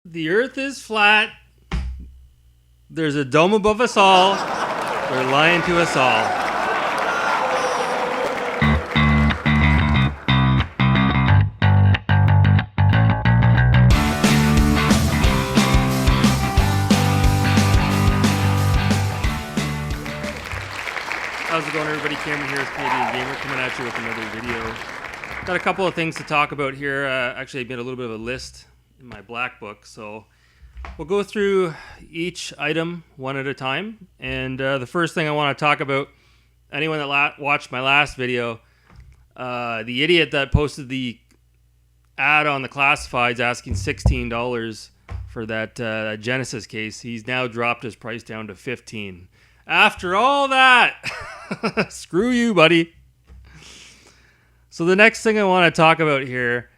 The earth is flat. There's a dome above us all. They're lying to us all. How's it going, everybody? Cameron here with Canadian Gamer coming at you with another video. Got a couple of things to talk about here. Actually, I made a little bit of a list in my black book, so we'll go through each item one at a time. And the first thing I want to talk about, anyone that watched my last video, the idiot that posted the ad on the classifieds asking $16 for that Genesis case, he's now dropped his price down to $15. After all that, screw you, buddy. So the next thing I want to talk about here,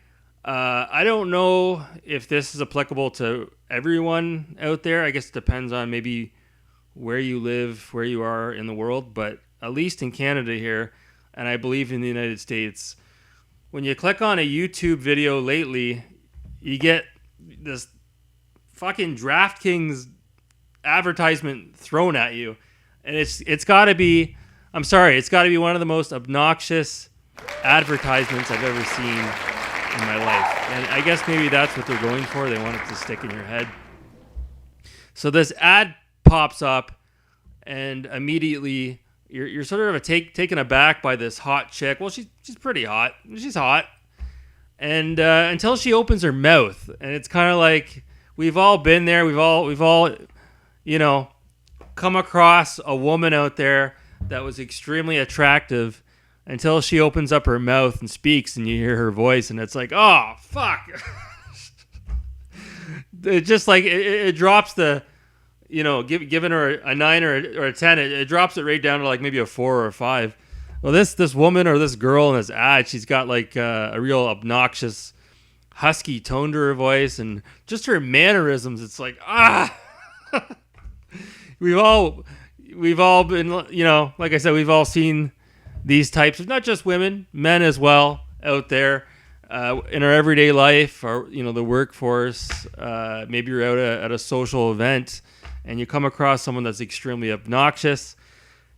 I don't know if this is applicable to everyone out there. I guess it depends on maybe where you live, where you are in the world, but at least in Canada here, and I believe in the United States, when you click on a YouTube video lately, you get this fucking DraftKings advertisement thrown at you. And it's got to be, I'm sorry, it's got to be one of the most obnoxious advertisements I've ever seen in my life. And I guess maybe that's what they're going for. They want it to stick in your head. So this ad pops up, and immediately you're sort of taken aback by this hot chick. Well, she's pretty hot. She's hot. And until she opens her mouth, and it's kind of like we've all been there. We've all, you know, come across a woman out there that was extremely attractive until she opens up her mouth and speaks, and you hear her voice, and it's like, oh fuck. It just like it drops the, you know, giving her a 9 or a 10, it drops it right down to like maybe a 4 or a 5. Well, this woman or this girl in this ad, she's got like a real obnoxious husky tone to her voice, and just her mannerisms. It's like, We've all been, you know, like I said, we've all seen these types of, not just women, men as well, out there in our everyday life, or, you know, the workforce. Maybe you're out at a social event and you come across someone that's extremely obnoxious.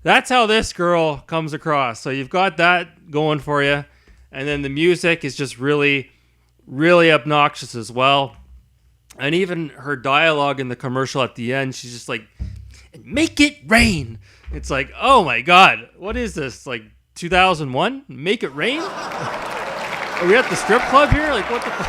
That's how this girl comes across. So you've got that going for you. And then the music is just really, really obnoxious as well. And even her dialogue in the commercial at the end, she's just like, make it rain. It's like, oh my God, what is this? Like 2001? Make it rain? Are we at the strip club here? Like, what the fuck?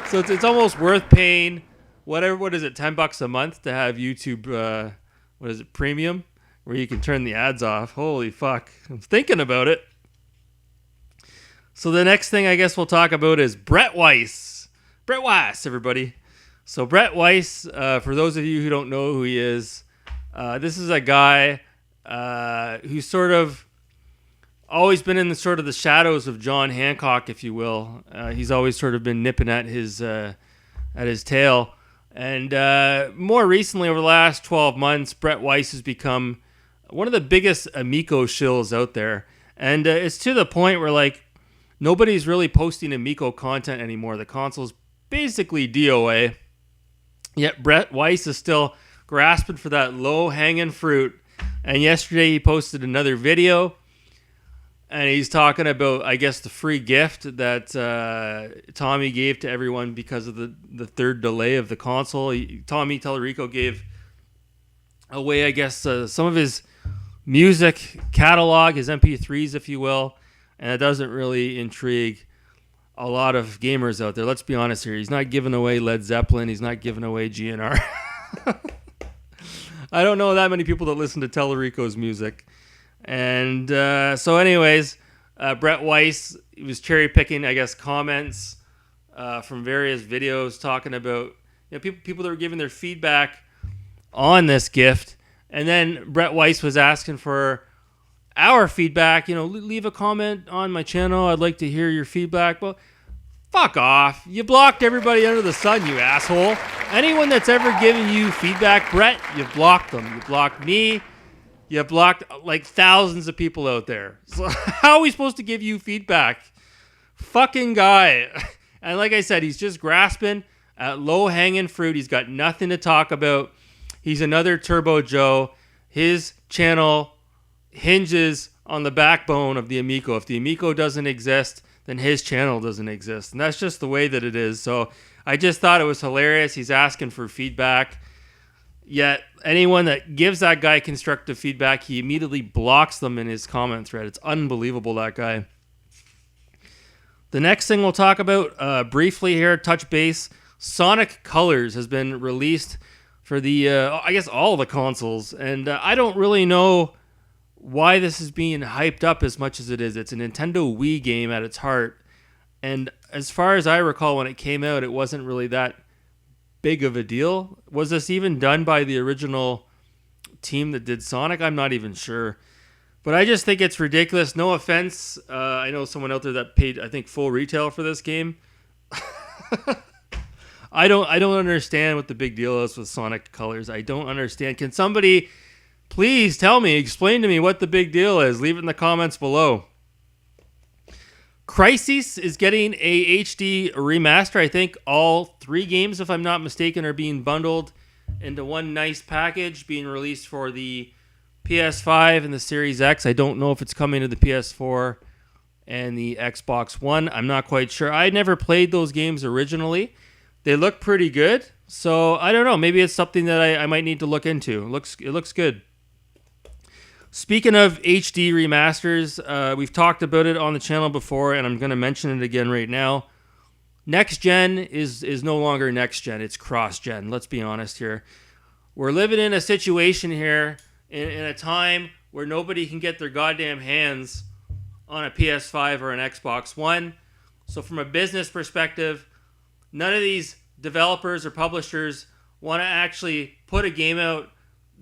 So it's almost worth paying whatever, what is it, $10 a month to have YouTube, what is it, premium, where you can turn the ads off. Holy fuck. I'm thinking about it. So the next thing I guess we'll talk about is Brett Weiss. Brett Weiss, everybody. So Brett Weiss, for those of you who don't know who he is, this is a guy who's sort of always been in the sort of the shadows of John Hancock, if you will. He's always sort of been nipping at his tail. And more recently, over the last 12 months, Brett Weiss has become one of the biggest Amico shills out there. And it's to the point where, like, nobody's really posting Amico content anymore. The console's basically DOA. Yet Brett Weiss is still grasping for that low-hanging fruit. And yesterday he posted another video, and he's talking about, I guess, the free gift that Tommy gave to everyone because of the third delay of the console. Tommy Tellerico gave away, I guess, some of his music catalog, his MP3s, if you will, and it doesn't really intrigue a lot of gamers out there. Let's be honest here. He's not giving away Led Zeppelin. He's not giving away GNR. I don't know that many people that listen to Tellerico's music. And so anyways, Brett Weiss, he was cherry picking, I guess, comments from various videos talking about, you know, people that were giving their feedback on this gift. And then Brett Weiss was asking for our feedback. You know, leave a comment on my channel. I'd like to hear your feedback. Well, fuck off. You blocked everybody under the sun, you asshole. Anyone that's ever given you feedback, Brett, you've blocked them. You blocked me. You blocked like thousands of people out there. So how are we supposed to give you feedback? Fucking guy. And like I said, he's just grasping at low-hanging fruit. He's got nothing to talk about. He's another Turbo Joe. His channel hinges on the backbone of the Amico. If the Amico doesn't exist, then his channel doesn't exist. And that's just the way that it is. So I just thought it was hilarious. He's asking for feedback. Yet anyone that gives that guy constructive feedback, he immediately blocks them in his comment thread. It's unbelievable, that guy. The next thing we'll talk about briefly here, touch base. Sonic Colors has been released for the, I guess, all the consoles. And I don't really know why this is being hyped up as much as it is. It's a Nintendo Wii game at its heart. And as far as I recall, when it came out, it wasn't really that big of a deal. Was this even done by the original team that did Sonic? I'm not even sure. But I just think it's ridiculous. No offense. I know someone out there that paid, I think, full retail for this game. I don't understand what the big deal is with Sonic Colors. I don't understand. Can somebody please tell me, explain to me what the big deal is? Leave it in the comments below. Crysis is getting a HD remaster. I think all 3 games, if I'm not mistaken, are being bundled into one nice package, being released for the PS5 and the Series X. I don't know if it's coming to the PS4 and the Xbox One. I'm not quite sure. I never played those games originally. They look pretty good, so I don't know. Maybe it's something that I might need to look into. It looks good. Speaking of HD remasters, we've talked about it on the channel before, and I'm going to mention it again right now. Next gen is no longer next gen. It's cross gen. Let's be honest here. We're living in a situation here in a time where nobody can get their goddamn hands on a PS5 or an Xbox One. So from a business perspective, none of these developers or publishers want to actually put a game out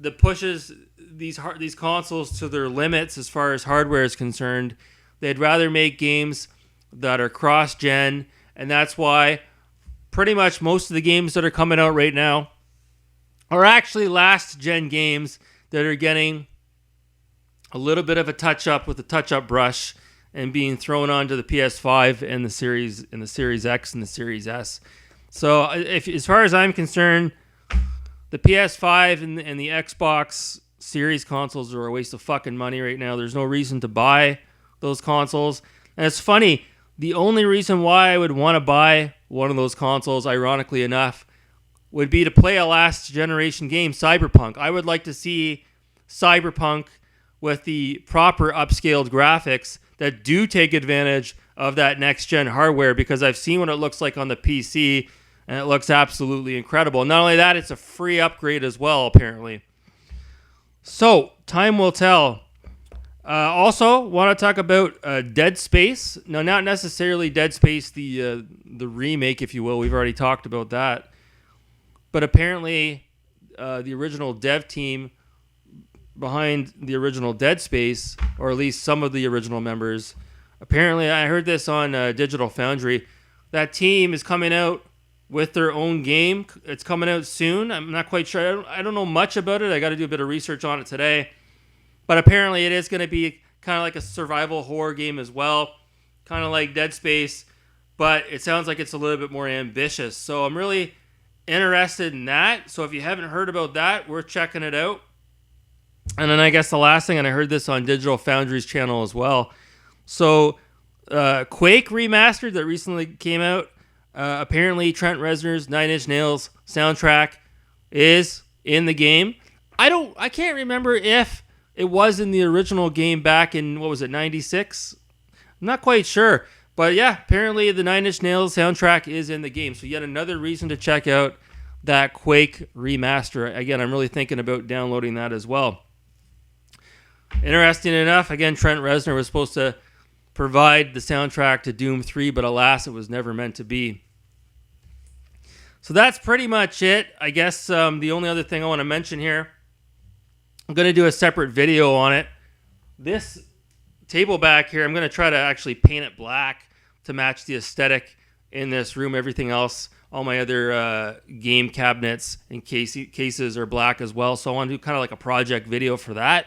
that pushes these consoles to their limits as far as hardware is concerned. They'd rather make games that are cross-gen, and that's why pretty much most of the games that are coming out right now are actually last-gen games that are getting a little bit of a touch-up with a touch-up brush and being thrown onto the PS5 and the Series X and the Series S. So as far as I'm concerned, the PS5 and the Xbox Series consoles are a waste of fucking money right now. There's no reason to buy those consoles. And it's funny, the only reason why I would want to buy one of those consoles, ironically enough, would be to play a last generation game, Cyberpunk. I would like to see Cyberpunk with the proper upscaled graphics that do take advantage of that next gen hardware, because I've seen what it looks like on the PC and it looks absolutely incredible. Not only that, it's a free upgrade as well, apparently. So, time will tell. Also, want to talk about Dead Space. No, not necessarily Dead Space, the remake, if you will. We've already talked about that. But apparently, the original dev team behind the original Dead Space, or at least some of the original members, apparently, I heard this on Digital Foundry, that team is coming out with their own game. It's coming out soon. I'm not quite sure. I don't know much about it. I got to do a bit of research on it today. But apparently it is going to be kind of like a survival horror game as well. Kind of like Dead Space. But it sounds like it's a little bit more ambitious. So I'm really interested in that. So if you haven't heard about that, we're checking it out. And then I guess the last thing, and I heard this on Digital Foundry's channel as well. So Quake Remastered that recently came out. Apparently Trent Reznor's 9 Inch Nails soundtrack is in the game. I can't remember if it was in the original game back in, 96? I'm not quite sure. But yeah, apparently the 9 Inch Nails soundtrack is in the game. So yet another reason to check out that Quake remaster. Again, I'm really thinking about downloading that as well. Interesting enough, again, Trent Reznor was supposed to provide the soundtrack to Doom 3, but alas, it was never meant to be. So that's pretty much it. I guess the only other thing I want to mention here, I'm going to do a separate video on it. This table back here, I'm going to try to actually paint it black to match the aesthetic in this room. Everything else, all my other game cabinets and cases are black as well. So I want to do kind of like a project video for that.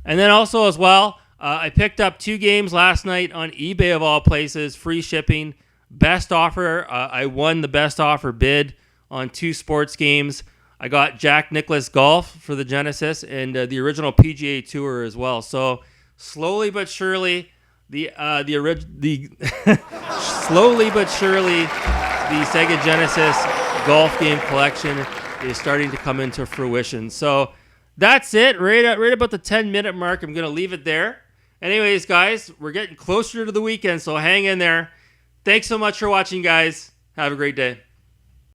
And then also as well, I picked up 2 games last night on eBay of all places, free shipping. Best offer, I won the best offer bid on 2 sports games. I got Jack Nicklaus Golf for the Genesis and the original PGA Tour as well. So slowly but surely, the slowly but surely, the Sega Genesis golf game collection is starting to come into fruition. So that's it. Right about the 10-minute mark. I'm going to leave it there. Anyways, guys, we're getting closer to the weekend, so hang in there. Thanks so much for watching, guys. Have a great day.